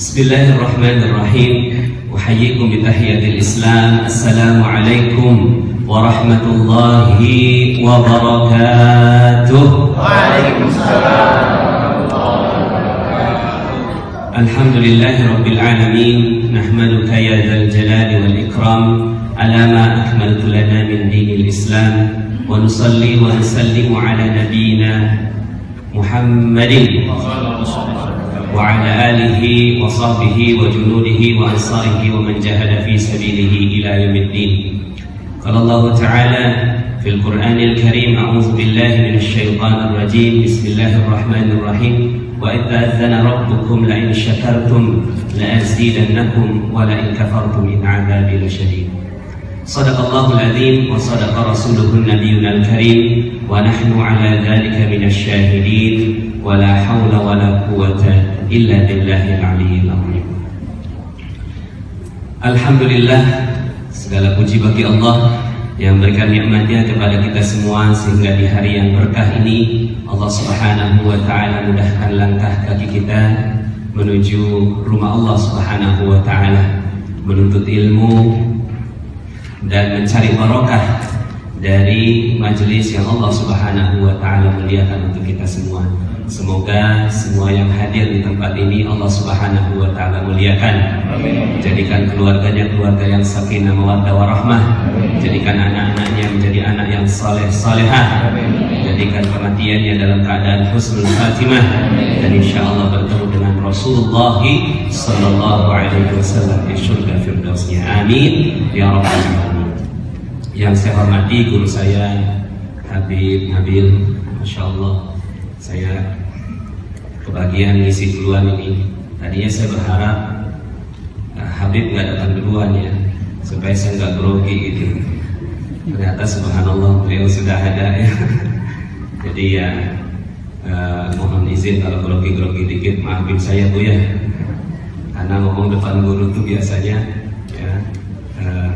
Bismillahirrahmanirrahim. Uhayyikum bitahiyatil Islam. Assalamualaikum warahmatullahi wabarakatuh. Waalaikumsalam. Alhamdulillahi rabbil alamin. Nahmaduka ya dzal jalali wal ikram ala ma akmaltu lana min dinil Islam wa nusalli wa nusallimu ala nabiyyina Muhammadin wa ala alihi wa sahbihi wa junudihi wa ansarihi wa man jahada fi sabilihi ila yaumiddin. Qala Allah Ta'ala fil Qur'anil Karim, a'udzu billahi minasy syaithanir rajim. Bismillahirrahmanirrahim. Wa idza adzana rabbukum la in syakartum la azidannakum wa la in kafartum in 'adzabi lasyadid. Shadaqallahul adzim wa shadaqa rasuluhun nabiyyunal karim wa nahnu 'ala dzalika minasy syahidin wa la haula wa la quwwata illa billahil aliyyil azim. Alhamdulillah, segala puji bagi Allah yang memberikan nikmatnya kepada kita semua sehingga di hari yang berkah ini Allah Subhanahu wa taala mudahkan langkah kaki kita menuju rumah Allah Subhanahu wa taala, menuntut ilmu dan mencari barokah dari majelis yang Allah Subhanahu wa taala muliakan untuk kita semua. Semoga semua yang hadir di tempat ini Allah Subhanahu wa taala muliakan. Amin. Jadikan keluarganya keluarga yang sakinah mawaddah warahmah. Jadikan anak-anaknya menjadi anak yang saleh salehah. Jadikan kematiannya dalam keadaan husnul khatimah. Dan insyaallah bertemu dengan Rasulullah sallallahu alaihi wasallam di surga firdausnya. Amin ya rabbal alamin. Yang saya hormati guru saya Habib Nabil, masyaallah. Saya kebagian ngisi duluan ini. Tadinya saya berharap Habib nggak datang duluan ya, supaya saya nggak grogi gitu. Ternyata subhanallah beliau sudah ada ya. Jadi ya mohon izin kalau grogi-grogi dikit, maafin saya Bu ya. Karena ngomong depan guru tuh biasanya ya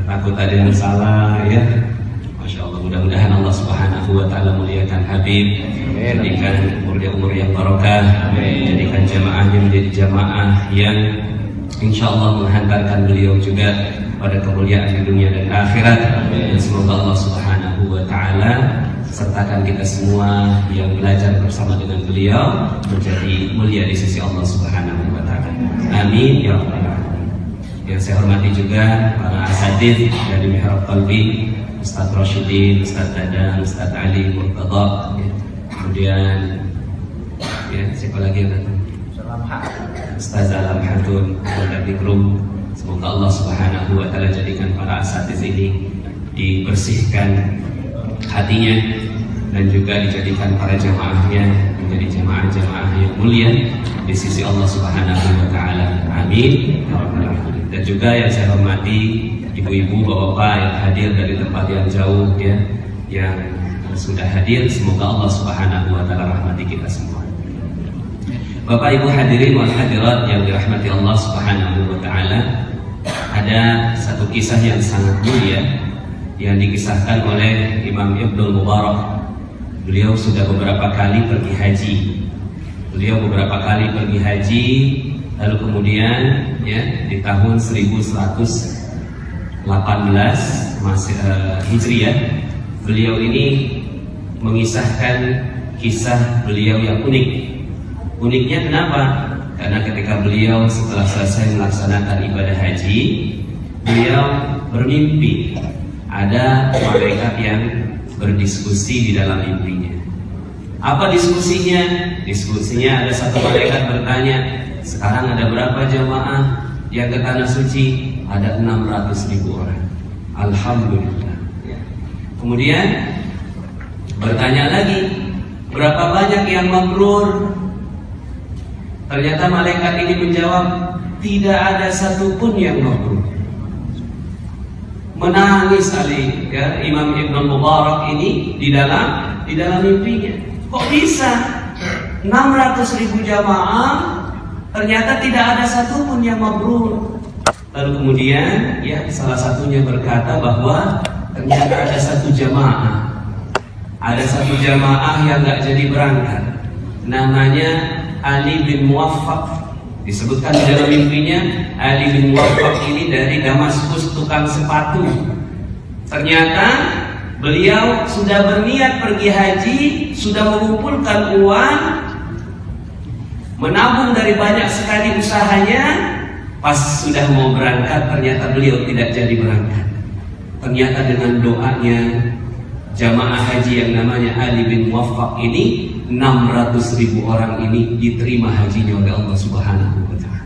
takut ada yang salah ya. Masya Allah, mudah-mudahan Allah Subhanahu wa taala muliakan Habib, jadikan umurnya umur yang barokah, jadikan jamaahnya menjadi jamaah yang insya Allah menghantarkan beliau juga pada kemuliaan di dunia dan akhirat. Dan semoga Allah Subhanahu wa taala sertakan kita semua yang belajar bersama dengan beliau menjadi mulia di sisi Allah Subhanahu wa taala. Amin ya rabbal alamin. Yang saya hormati juga para asatidz dari Mihrab Qalbi, Ustaz Rashidin, Ustaz Dadan, Ustaz Ali Murtada, ya. Kemudian ya siapa lagi yang datang? Ustaz Alam Hatun dari grup. Semoga Allah Subhanahu wa taala jadikan para asatidz ini dibersihkan hatinya dan juga dijadikan para jamaahnya menjadi jamaah-jamaah yang mulia di sisi Allah Subhanahu wa taala. Amin. Dan juga yang saya hormati ibu-ibu, bapak-bapak yang hadir dari tempat yang jauh ya, yang sudah hadir, semoga Allah Subhanahu wa taala rahmati kita semua. Bapak Ibu hadirin wal hadirat yang dirahmati Allah Subhanahu wa taala, ada satu kisah yang sangat mulia yang dikisahkan oleh Imam Ibnul Mubarak. Beliau sudah beberapa kali pergi haji. Lalu kemudian ya di tahun 1118 Hijriah, beliau ini mengisahkan kisah beliau yang unik. Uniknya kenapa? Karena ketika beliau setelah selesai melaksanakan ibadah haji, beliau bermimpi ada malaikat yang berdiskusi di dalam mimpinya. Apa diskusinya? Diskusinya ada satu malaikat bertanya, sekarang ada berapa jamaah yang ke tanah suci? Ada 600.000 orang. Alhamdulillah ya. Kemudian bertanya lagi, berapa banyak yang mabrur? Ternyata malaikat ini menjawab, tidak ada satupun yang mabrur. Menangis Ali ya, Imam Ibnul Mubarak ini di dalam mimpinya. Kok bisa 600.000 jamaah ternyata tidak ada satupun yang mabrur? Lalu kemudian ya salah satunya berkata bahwa ternyata ada satu jamaah yang nggak jadi berangkat, namanya Ali bin Muwaffaq Disebutkan di dalam mimpinya, Ali bin Muwaffaq ini dari Damaskus, tukang sepatu. Ternyata beliau sudah berniat pergi haji, sudah mengumpulkan uang, menabung dari banyak sekali usahanya. Pas sudah mau berangkat, ternyata beliau tidak jadi berangkat. Ternyata dengan doanya jamaah haji yang namanya Ali bin Muwaffaq ini, 600.000 orang ini diterima hajinya oleh Allah Subhanahu wa Ta'ala.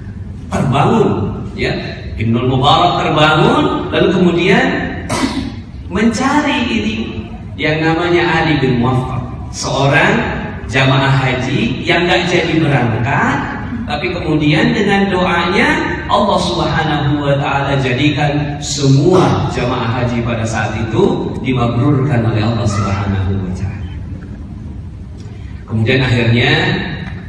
Terbangun, ya, Ibnul Mubarak terbangun, lalu kemudian mencari ini yang namanya Ali bin Muwaffaq, seorang jamaah haji yang gak jadi berangkat, tapi kemudian dengan doanya Allah Subhanahu wa Ta'ala jadikan semua jamaah haji pada saat itu dimabrurkan oleh Allah Subhanahu wa Ta'ala. Kemudian akhirnya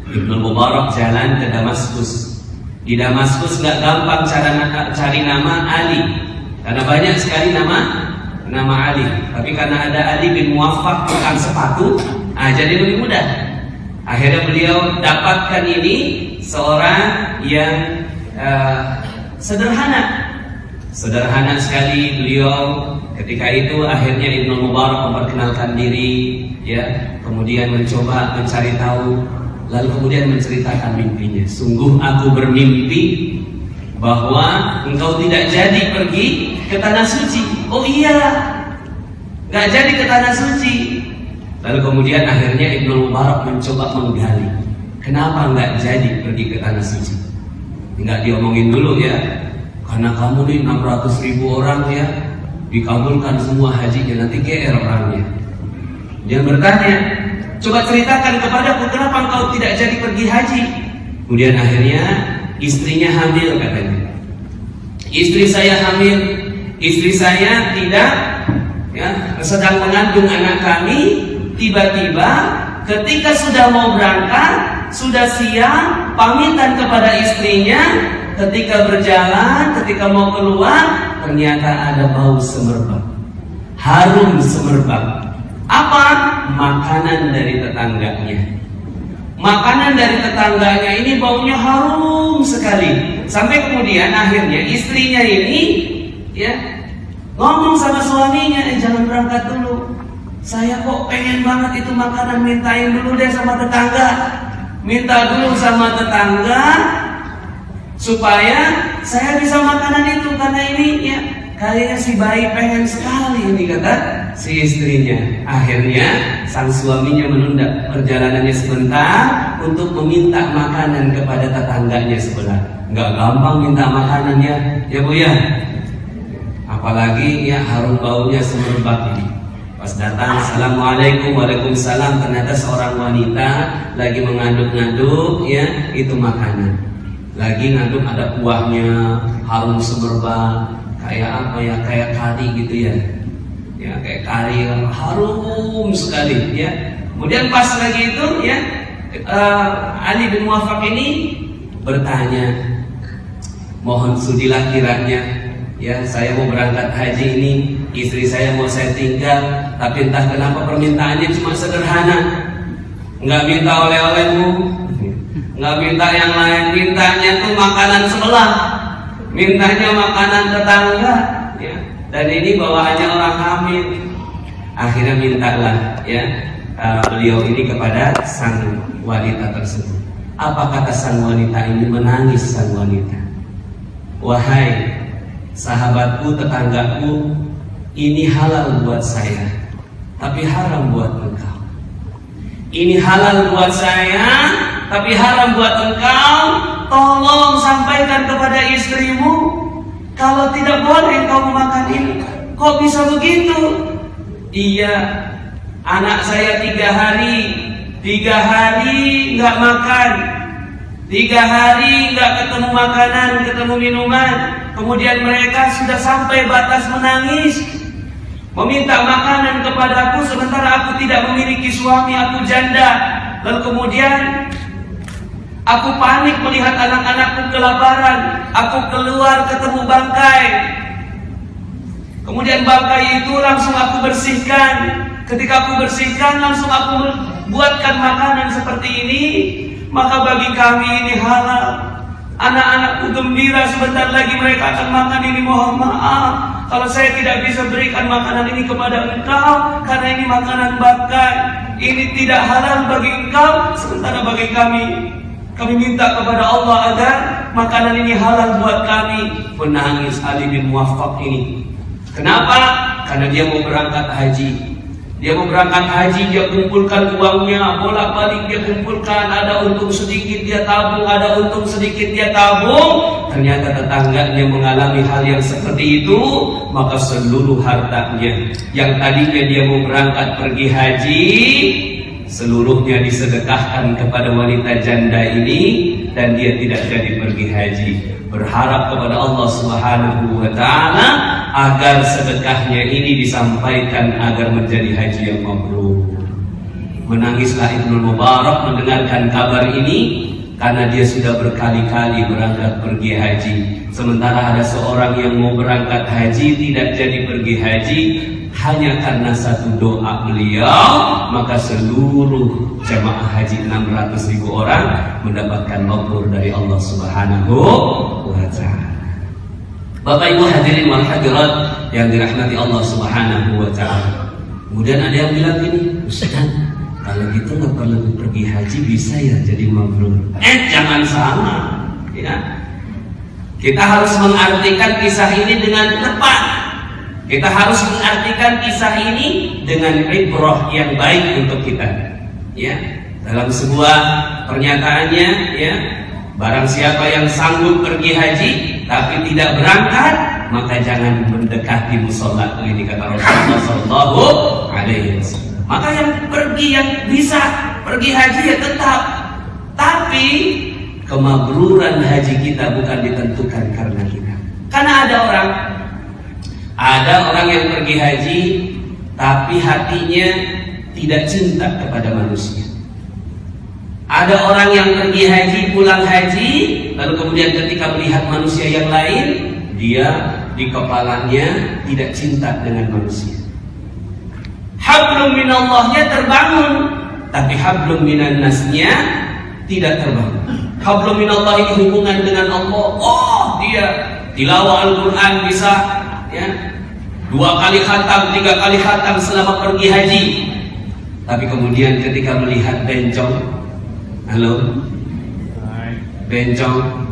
Ibnul Mubarak jalan ke Damaskus. Di Damaskus nggak gampang cari nama Ali, karena banyak sekali nama Ali. Tapi karena ada Ali bin Muwaffaq tukang sepatu, jadi lebih mudah. Akhirnya beliau dapatkan ini seorang yang sederhana sekali beliau. Ketika itu akhirnya Ibnul Mubarak memperkenalkan diri, ya, kemudian mencoba mencari tahu, lalu kemudian menceritakan mimpinya. Sungguh aku bermimpi bahwa engkau tidak jadi pergi ke tanah suci. Oh iya, nggak jadi ke tanah suci. Lalu kemudian akhirnya Ibnul Mubarak mencoba menggali, kenapa nggak jadi pergi ke tanah suci? Nggak diomongin dulu ya, karena kamu nih 600.000 orang ya, dikabulkan semua hajinya, nanti GR orangnya. Dia bertanya, coba ceritakan kepadaku kenapa engkau tidak jadi pergi haji? Kemudian akhirnya istrinya hamil katanya. Istri saya hamil, istri saya tidak, ya, sedang mengandung anak kami. Tiba-tiba ketika sudah mau berangkat, sudah siang, pamitan kepada istrinya. Ketika berjalan, ketika mau keluar, ternyata ada bau semerbak, harum semerbak. Apa? Makanan dari tetangganya. Makanan dari tetangganya ini baunya harum sekali. Sampai kemudian akhirnya istrinya ini, ya, ngomong sama suaminya, jangan berangkat dulu. Saya kok pengen banget itu makanan, mintain dulu deh sama tetangga. Minta dulu sama tetangga supaya saya bisa makanan itu, karena ini ya kayaknya si bayi pengen sekali ini, kata si istrinya. Akhirnya sang suaminya menunda perjalanannya sebentar untuk meminta makanan kepada tetangganya sebelah. Nggak gampang minta makanan ya Bu ya. Apalagi ya harum baunya semerbak ini. Pas datang, assalamualaikum, waalaikumsalam, ternyata seorang wanita lagi mengaduk-ngaduk ya itu makanan. Lagi ngaduk, ada kuahnya harum semerbak, kayak apa ya, kayak kari gitu ya. Ya kayak kari yang harum sekali ya. Kemudian pas lagi itu ya Ali bin Muwaffaq ini bertanya, mohon sudilah kiranya ya, saya mau berangkat haji ini, istri saya mau saya tinggal, tapi entah kenapa permintaannya cuma sederhana, nggak minta oleh-oleh Bu, nggak minta yang lain, mintanya tuh makanan sebelah, mintanya makanan tetangga ya. Dan ini bawaannya orang hamil. Akhirnya mintalah ya beliau ini kepada sang wanita tersebut. Apa kata sang wanita ini? Menangis sang wanita, wahai sahabatku, tetanggaku, ini halal buat saya, tapi haram buat engkau. Ini halal buat saya, tapi haram buat engkau. Tolong sampaikan kepada istrimu, kalau tidak boleh engkau memakan ini. Kok bisa begitu? Iya, anak saya 3 hari nggak makan, 3 hari nggak ketemu makanan, ketemu minuman. Kemudian mereka sudah sampai batas menangis, meminta makanan kepadaku, sementara aku tidak memiliki suami, aku janda. Lalu kemudian aku panik melihat anak-anakku kelaparan. Aku keluar ketemu bangkai. Kemudian bangkai itu langsung aku bersihkan. Ketika aku bersihkan, langsung aku buatkan makanan seperti ini. Maka bagi kami ini halal. Anak-anakku gembira, sebentar lagi mereka akan makan ini. Mohon maaf kalau saya tidak bisa berikan makanan ini kepada engkau, karena ini makanan bakat, ini tidak halal bagi engkau. Sementara bagi kami minta kepada Allah agar makanan ini halal buat kami. Menangis Ali bin Muwaffaq ini. Kenapa? Karena dia mau berangkat haji. Dia mau berangkat haji, dia kumpulkan uangnya, bolak-balik dia kumpulkan. Ada untung sedikit dia tabung, ada untung sedikit dia tabung. Ternyata tetangganya mengalami hal yang seperti itu. Maka seluruh hartanya yang tadinya dia mau berangkat pergi haji, seluruhnya disedekahkan kepada wanita janda ini, dan dia tidak jadi pergi haji. Berharap kepada Allah Subhanahu wa ta'ala agar sedekahnya ini disampaikan agar menjadi haji yang mabrur. Menangislah Ibnu Mubarak mendengarkan kabar ini, karena dia sudah berkali-kali berangkat pergi haji. Sementara ada seorang yang mau berangkat haji tidak jadi pergi haji, hanya karena satu doa beliau, maka seluruh jemaah haji 600.000 orang mendapatkan mabrur dari Allah Subhanahu wa ta'ala. Bapak Ibu hadirin wal hadirat yang dirahmati Allah Subhanahu wa ta'ala. Kemudian ada yang bilang gini, Ustaz, kalau gitu nggak perlu pergi haji, bisa ya jadi mabrur? Jangan sama, ya. Kita harus mengartikan kisah ini dengan tepat. Kita harus mengartikan kisah ini dengan ibrah yang baik untuk kita. Ya, dalam sebuah pernyataannya, ya, barang siapa yang sanggup pergi haji tapi tidak berangkat, maka jangan mendekati musola. Ini kata Rasulullah Sallallahu Alaihi Wasallam. Maka yang pergi, yang bisa pergi haji ya tetap, tapi kemabruran haji kita bukan ditentukan karena kita. Karena ada orang yang pergi haji tapi hatinya tidak cinta kepada manusia. Ada orang yang pergi haji, pulang haji, lalu kemudian ketika melihat manusia yang lain, dia di kepalanya tidak cinta dengan manusia. Hablum minallahnya terbangun, tapi hablum minan nasnya tidak terbangun. Hablum minallah ini hubungan dengan Allah. Oh, dia tilawah Al-Quran bisa, ya, 2 kali khatam, 3 kali khatam selama pergi haji. Tapi kemudian ketika melihat bencong, halo, bencong,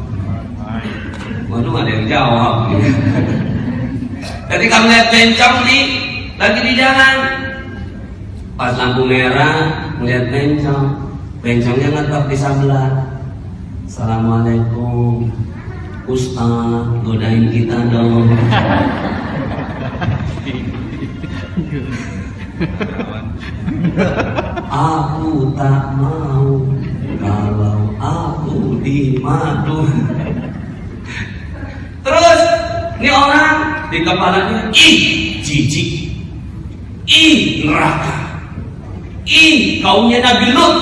waduh ada yang jawab. Ketika melihat bencong lagi di jalan, pas lampu merah melihat bencongnya ngetop di sebelah. Assalamualaikum, Ustaz, godain kita dong. Aku tak mau kalau aku dimadu. Terus ini orang di kepalanya, ih jijik, ih neraka, ih kaumnya Nabi Lut,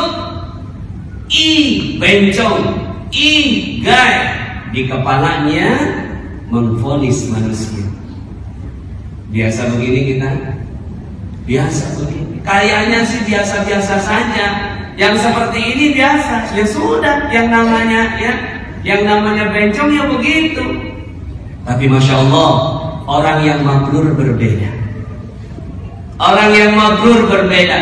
ih bencong, ih gay. Di kepalanya memvonis manusia. Biasa begini kita, biasa begini. Kayaknya sih biasa-biasa saja. Yang seperti ini biasa. Ya sudah, yang namanya bencong ya begitu. Tapi masya Allah, orang yang mabrur berbeda. Orang yang mabrur berbeda,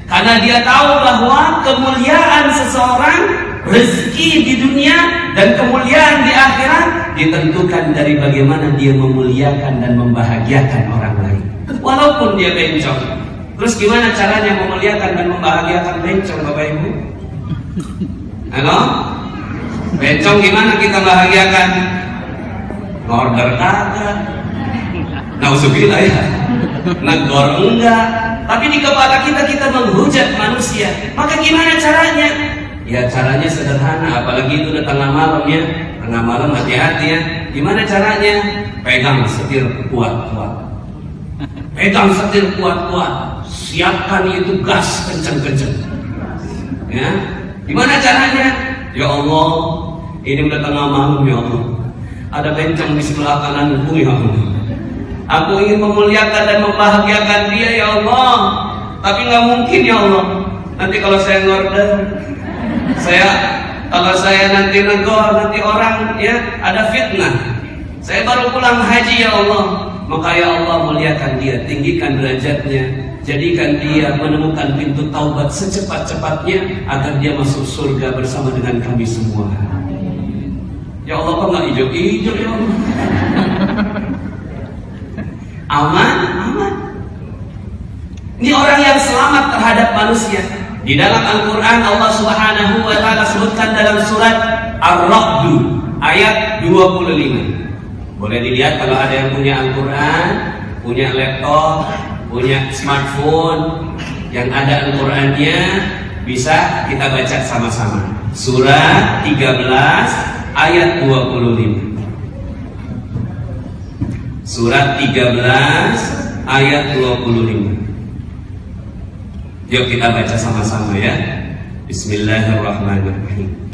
karena dia tahu bahwa kemuliaan seseorang, rezeki di dunia dan kemuliaan di akhirat ditentukan dari bagaimana dia memuliakan dan membahagiakan orang lain. Walaupun dia bencong. Terus gimana caranya memuliakan dan membahagiakan bencong, Bapak Ibu? Halo? Bencong gimana kita bahagiakan? Ngorder kagak, nauzubillah ya, negor enggak. Tapi di kepala kita menghujat manusia. Maka gimana caranya? Ya caranya sederhana, apalagi itu udah tengah malam ya. Tengah malam hati-hati ya. Gimana caranya? Pegang setir kuat-kuat. Pegang setir kuat-kuat. Siapkan itu gas kenceng-kenceng. Ya. Gimana caranya? Ya Allah, ini udah tengah malam ya Allah. Ada bencong di sebelah kananku ya Allah. Aku ingin memuliakan dan membahagiakan dia ya Allah. Tapi nggak mungkin ya Allah. Nanti kalau saya ngorder, saya Kalau saya nanti negor, nanti orang ya ada fitnah. Saya baru pulang haji ya Allah. Maka ya Allah muliakan dia, tinggikan derajatnya, jadikan dia menemukan pintu taubat secepat-cepatnya agar dia masuk surga bersama dengan kami semua. Ya Allah, kok nggak hijau-hijau ya Allah? Aman, aman. Ini orang yang selamat terhadap manusia. Di dalam Al-Quran Allah Subhanahu wa Ta'ala sebutkan dalam surat Ar-Ra'd ayat 25. Boleh dilihat kalau ada yang punya Al-Quran, punya laptop, punya smartphone yang ada Al-Qurannya, bisa kita baca sama-sama. Surat 13 ayat 25. Surat 13 ayat 25. Yuk kita baca sama-sama ya. Bismillahirrahmanirrahim.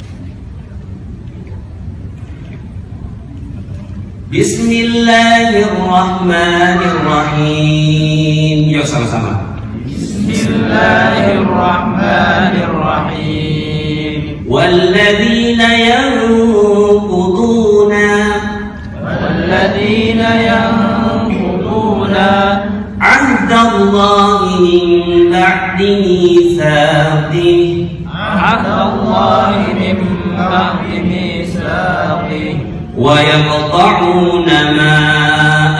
Bismillahirrahmanirrahim. Yuk sama-sama. Bismillahirrahmanirrahim. Walladzina yanquduna ahdallahi min ba'di mitsaqih wa yaqta'una ma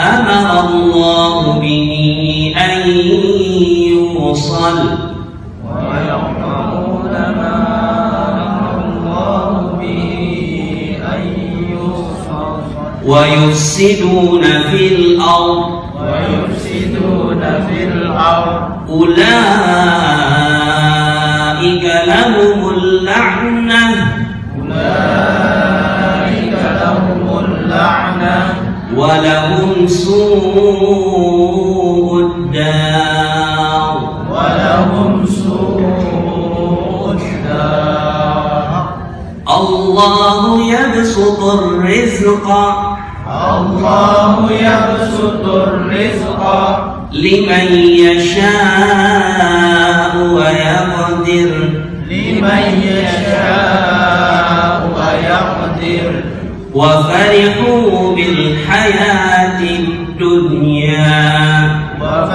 amara Allah bihi an yusal wa yufsiduna fil ardh ulaika lahumul la'nah wa lahum su'ud dar. Allahu yabsutur rizqa liman yasha'u wa yaqdir wa farihu bil hayatid dunya wa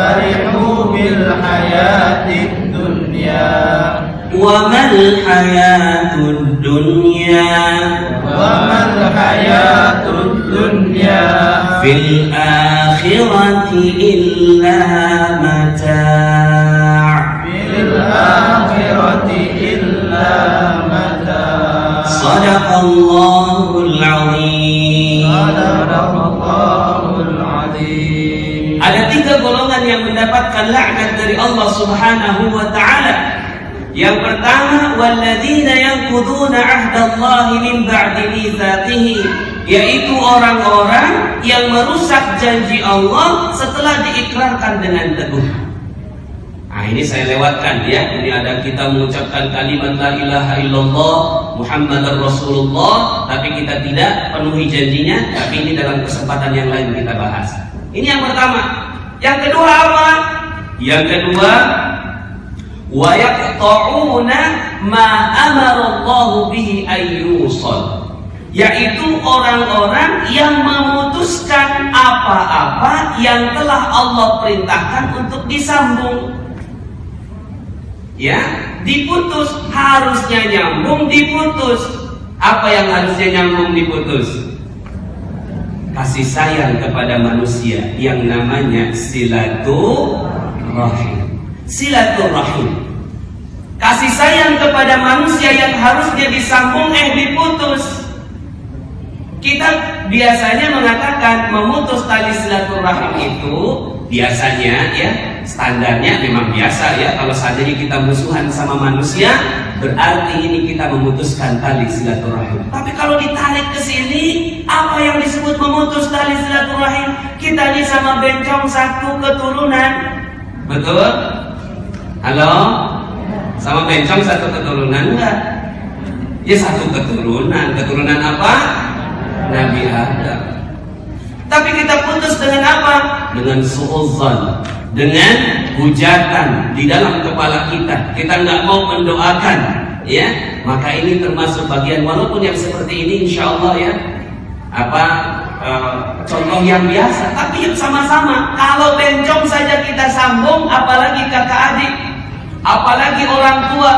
mal hayatud dunya fil akhirati illa mata'. Sadaqallahul azim. Ada 3 golongan yang mendapatkan laknat dari Allah Subhanahu wa Ta'ala. Yang pertama, walladzina yanquduna ahdallahi min ba'di mitsaqih, yaitu orang-orang yang merusak janji Allah setelah diikrarkan dengan teguh. Nah, ini saya lewatkan ya. Ini ada kita mengucapkan kalimat la ilaha illallah Muhammadar Rasulullah, tapi kita tidak penuhi janjinya. Tapi ini dalam kesempatan yang lain kita bahas. Ini yang pertama. Yang kedua apa? Yang kedua, wa yaqta'una ma amara Allah bihi ayyusal, yaitu orang-orang yang memutuskan apa-apa yang telah Allah perintahkan untuk disambung. Ya, diputus, harusnya nyambung, diputus. Apa yang harusnya nyambung, diputus? Kasih sayang kepada manusia yang namanya silaturahim. Silaturahim, kasih sayang kepada manusia yang harusnya disambung diputus. Kita biasanya mengatakan memutus tali silaturahim itu biasanya ya, standarnya memang biasa ya. Kalau seandainya kita musuhan sama manusia, berarti ini kita memutuskan tali silaturahim. Tapi kalau ditarik ke sini, apa yang disebut memutus tali silaturahim? Kita ini sama bencong satu keturunan, betul? Halo? Sama bencong satu keturunan enggak? Ya satu keturunan. Keturunan apa? Nabi Adam. Tapi kita putus dengan apa? Dengan su'udzan, dengan hujatan di dalam kepala kita. Kita nggak mau mendoakan ya, maka ini termasuk bagian, walaupun yang seperti ini insya Allah ya contoh yang biasa, tapi yang sama-sama. Kalau bencong saja kita sambung, apalagi kakak adik, apalagi orang tua.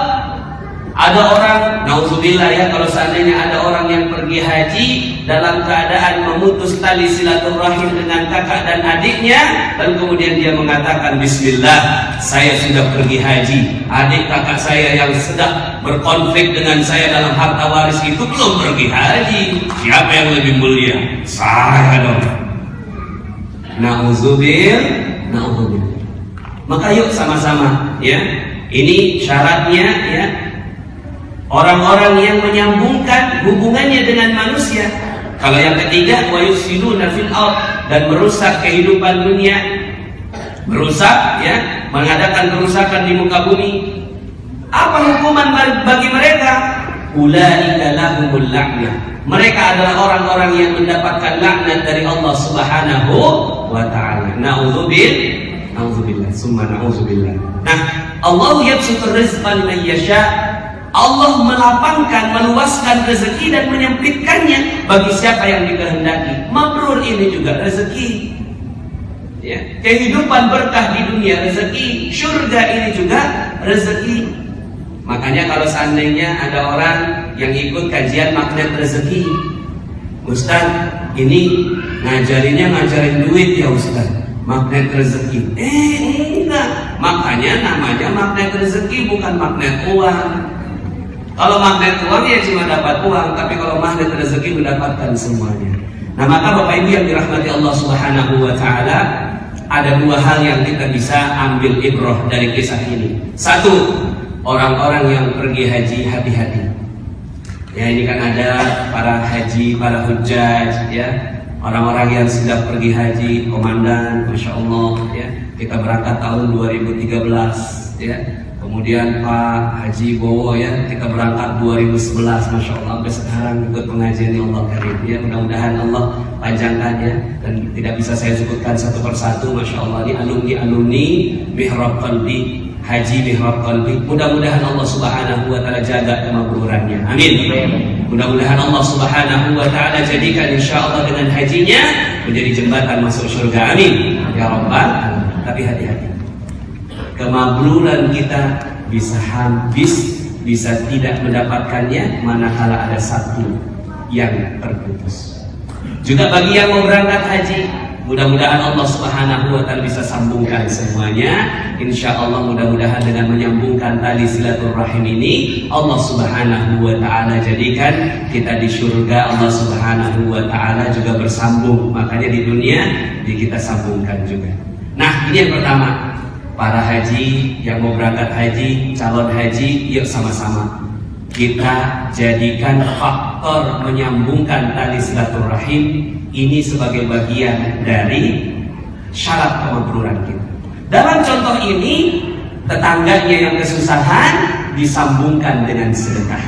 Ada orang, nauzubillah ya, kalau seandainya ada orang yang pergi haji dalam keadaan memutus tali silaturahim dengan kakak dan adiknya, lalu kemudian dia mengatakan, bismillah, saya sudah pergi haji, adik kakak saya yang sedang berkonflik dengan saya dalam harta waris itu belum pergi haji, siapa yang lebih mulia? Saya dong. Nauzubillah. Maka yuk sama-sama ya, ini syaratnya ya, orang-orang yang menyambungkan hubungannya dengan manusia. Kalau yang ketiga, wa yufsiduna fil ard, dan merusak kehidupan dunia, merusak ya, mengadakan kerusakan di muka bumi. Apa hukuman bagi mereka? Ulaika lahumul la'nah. Mereka adalah orang-orang yang mendapatkan laknat dari Allah Subhanahu wa taala. Nauzubillah, summa nauzubillah. Nah, Allah yabsutur rizqa liman yasha. Allah melapangkan, meluaskan rezeki dan menyempitkannya bagi siapa yang dikehendaki. Mabrur ini juga rezeki. Ya, kehidupan berkah di dunia rezeki, surga ini juga rezeki. Makanya kalau seandainya ada orang yang ikut kajian magnet rezeki, Ustaz, ini ngajarin duit ya Ustaz, magnet rezeki. Enggak, makanya namanya magnet rezeki, bukan magnet uang. Kalau magnet uang ya cuma dapat uang, tapi kalau magnet rezeki mendapatkan semuanya. Nah, maka Bapak Ibu yang dirahmati Allah Subhanahu wa taala, ada dua hal yang kita bisa ambil ibrah dari kisah ini. Satu, orang-orang yang pergi haji hati-hati. Ya, ini kan ada para haji, para hujjaj ya. Orang-orang yang sudah pergi haji, komandan, Masya Allah ya. Kita berangkat tahun 2013 ya. Kemudian Pak Haji Bowo ya, kita berangkat 2011, Masya Allah, sampai sekarang ikut pengajian ya Allah karim ya. Mudah-mudahan Allah panjangkan ya, dan tidak bisa saya sebutkan satu persatu. Masya Allah, ini alumni Mihrab Qalbi, Haji Mihrab Qalbi. Mudah-mudahan Allah Subhanahu wa taala jaga kemabrurannya. Amin. Mudah-mudahan Allah Subhanahu wa taala jadikan insya Allah dengan hajinya menjadi jembatan masuk surga. Amin ya Rabbal alamin. Tapi hati-hati, kemabruran kita bisa habis, bisa tidak mendapatkannya manakala ada satu yang terputus. Juga bagi yang mau berangkat haji, mudah-mudahan Allah Subhanahu wa taala bisa sambungkan semuanya. Insya Allah mudah-mudahan dengan menyambungkan tali silaturahim ini, Allah Subhanahu wa taala jadikan kita di surga. Allah Subhanahu wa taala juga bersambung, makanya di dunia kita sambungkan juga. Nah, ini yang pertama. Para haji yang mau berangkat haji, calon haji, yuk sama-sama kita jadikan faktor menyambungkan tali silaturahim ini sebagai bagian dari syarat kemabruran kita. Dalam contoh ini, tetangganya yang kesusahan disambungkan dengan sedekah.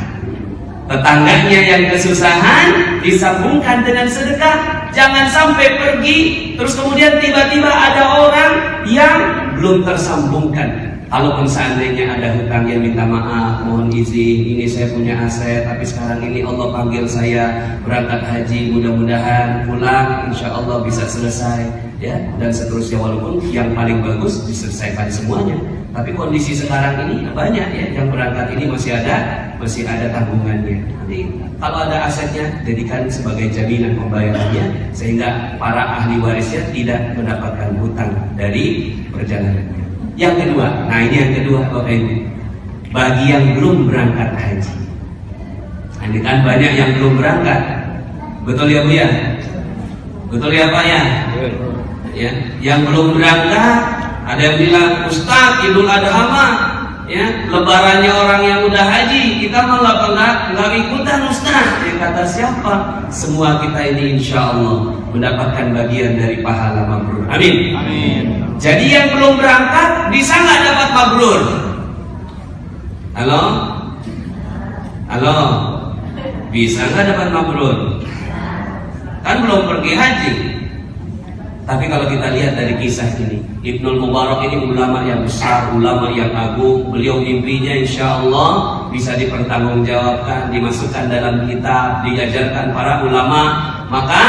Tetangganya yang kesusahan disambungkan dengan sedekah. Jangan sampai pergi terus kemudian tiba-tiba ada orang yang belum tersambungkan. Kalaupun seandainya ada hutang yang minta maaf, mohon izin, ini saya punya aset, tapi sekarang ini Allah panggil saya berangkat haji, mudah-mudahan pulang insya Allah bisa selesai ya, dan seterusnya. Walaupun yang paling bagus diselesaikan semuanya, tapi kondisi sekarang ini banyak ya yang berangkat ini masih ada tanggungannya. Nanti kalau ada asetnya, jadikan sebagai jaminan pembayarannya sehingga para ahli warisnya tidak mendapatkan hutang dari perjalanannya. Yang kedua, nah ini yang kedua Bapak Ibu, bagi yang belum berangkat haji. Nah, ini kan banyak yang belum berangkat, betul ya Bu ya? Betul ya Pak ya? Ya, yang belum berangkat, ada yang bilang, Ustaz, Idul Adha mah ya, lebarannya orang yang udah haji, kita malah nggak ikutan Ustaz. Ya, kata siapa? Semua kita ini insya Allah mendapatkan bagian dari pahala mabrur. Amin. Amin. Jadi yang belum berangkat bisa nggak dapat mabrur? Halo? Halo? Bisa nggak dapat mabrur? Kan belum pergi haji. Tapi kalau kita lihat dari kisah ini, Ibnul Mubarak ini ulama yang besar, ulama yang agung. Beliau mimpinya insya Allah bisa dipertanggungjawabkan, dimasukkan dalam kitab, diajarkan para ulama. Maka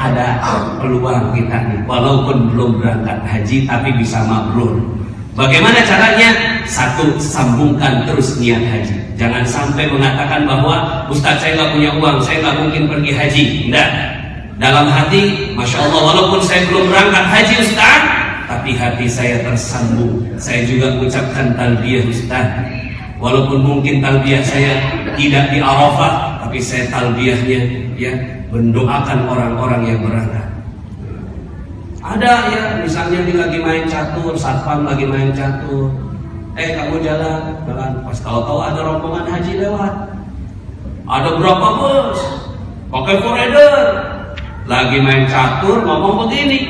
ada peluang kita nih, walaupun belum berangkat haji tapi bisa mabrur. Bagaimana caranya? Satu, sambungkan terus niat haji. Jangan sampai mengatakan bahwa Ustaz saya nggak punya uang, saya nggak mungkin pergi haji. Enggak. Dalam hati, Masya Allah, walaupun saya belum berangkat haji Ustaz, tapi hati saya tersambung. Saya juga ucapkan talbiyah Ustaz. Walaupun mungkin talbiyah saya tidak di Arafah, tapi saya talbiyahnya ya mendoakan orang-orang yang berangkat. Ada ya, misalnya dia lagi main catur, satpam lagi main catur. Kamu jalan. Pas tahu-tahu ada rombongan haji lewat. Ada berapa bos? Pakai forerunner. Lagi main catur ngomong begini,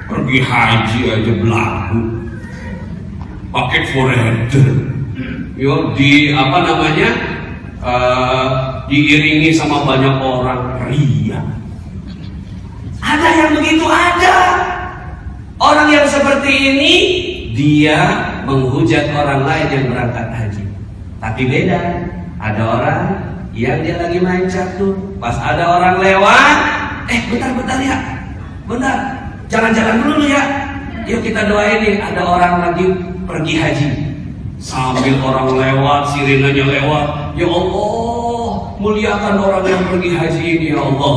pergi haji aja belagu, pakai forerunner, yo di apa namanya, diiringi sama banyak orang ria. Ada yang begitu, ada orang yang seperti ini, dia menghujat orang lain yang berangkat haji. Tapi beda, ada orang yang dia lagi main catur, pas ada orang lewat, bentar ya, bentar, jangan jalan dulu ya, yuk kita doain nih, ada orang lagi pergi haji. Sambil orang lewat, sirinanya lewat, ya Allah, muliakan orang yang pergi haji ini ya Allah.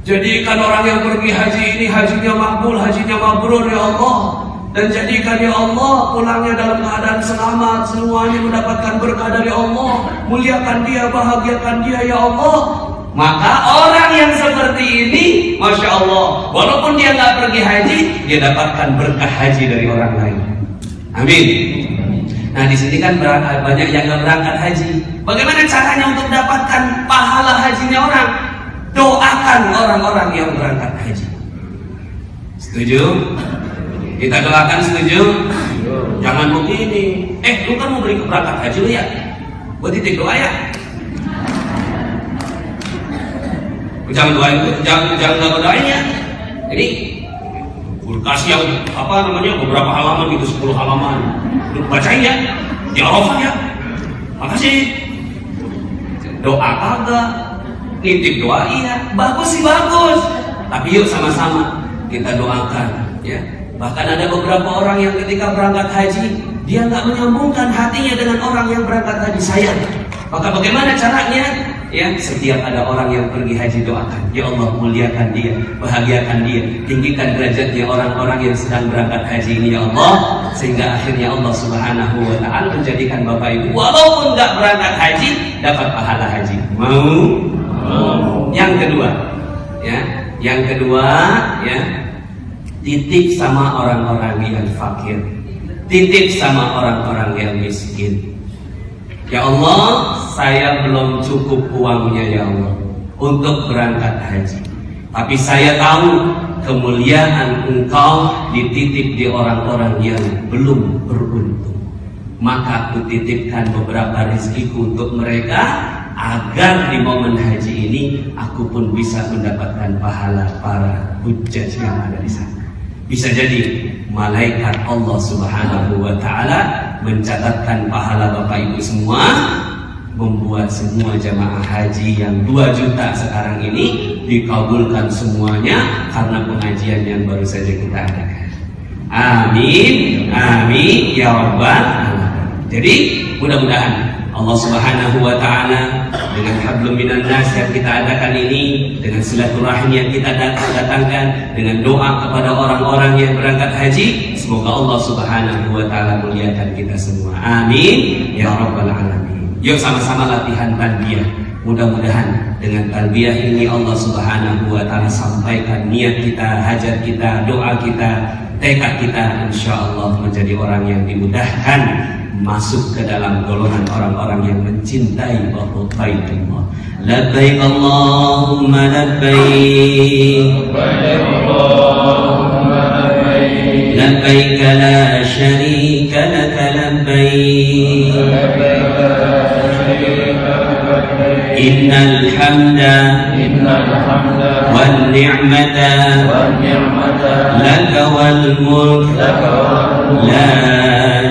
Jadikan orang yang pergi haji ini hajinya makbul, hajinya mabrur ya Allah. Dan jadikan ya Allah pulangnya dalam keadaan selamat, semuanya mendapatkan berkah dari Allah. Muliakan dia, bahagiakan dia ya Allah. Maka orang yang seperti ini, Masya Allah, walaupun dia nggak pergi haji, dia dapatkan berkah haji dari orang lain. Amin. Nah di sini kan banyak yang nggak berangkat haji. Bagaimana caranya untuk dapatkan pahala hajinya orang? Doakan orang-orang yang berangkat haji. Setuju? Kita doakan, setuju? Jangan begini. Lu kan mau berangkat haji lu ya? Buat titik doa ya? Jangan doain, jangan doain ya. Ini kasih yang apa namanya beberapa halaman gitu, 10 halaman. Lu bacain ya, di Arafah ya. Makasih. Doa kagak, nitip doa iya, bagus sih bagus. Tapi yuk sama-sama kita doakan ya. Bahkan ada beberapa orang yang ketika berangkat haji, dia nggak menyambungkan hatinya dengan orang yang berangkat haji, sayang. Maka bagaimana caranya? Ya, setiap ada orang yang pergi haji, doakan, ya Allah muliakan dia, bahagiakan dia, tinggikan derajatnya orang-orang yang sedang berangkat haji ini ya Allah, sehingga akhirnya Allah Subhanahu wa Ta'ala menjadikan Bapak Ibu walaupun nggak berangkat haji dapat pahala haji. Mau? Yang kedua, ya, titip sama orang-orang yang fakir, titip sama orang-orang yang miskin. Ya Allah, saya belum cukup uangnya ya Allah untuk berangkat haji. Tapi saya tahu kemuliaan Engkau dititip di orang-orang yang belum beruntung. Maka aku titipkan beberapa rezekiku untuk mereka, agar di momen haji ini aku pun bisa mendapatkan pahala para hujjaj yang ada di sana. Bisa jadi malaikat Allah Subhanahu wa Ta'ala mencatatkan pahala Bapak Ibu semua, membuat semua jamaah haji yang 2 juta sekarang ini dikabulkan semuanya karena pengajian yang baru saja kita adakan. Amin, amin ya rabbal alamin. Jadi mudah-mudahan Allah Subhanahu wa Ta'ala dengan hablum minan nas yang kita adakan ini, dengan silaturahim yang kita datangkan, dengan doa kepada orang-orang yang berangkat haji, semoga Allah Subhanahu wa Ta'ala muliakan kita semua. Amin ya rabbal alamin. Yuk sama-sama latihan talbiyah. Mudah-mudahan dengan talbiyah ini Allah Subhanahu wa Ta'ala sampaikan niat kita, hajat kita, doa kita, tekad kita, insyaallah menjadi orang yang dimudahkan masuk ke dalam golongan orang-orang yang mencintai Baitullah. Labbaik Allahumma labbaik, labbaik la syarika laka labbaik, innal hamda wan ni'mata laka wal mulk la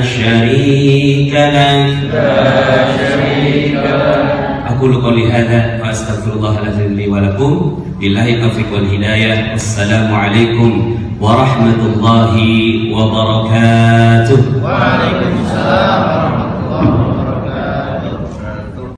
syarika lak. Aqulu qouli hadza wa astaghfirullahal li wa lakum. Billahi taufiq wal hidayah. Wassalamu alaikum warahmatullahi wabarakatuh.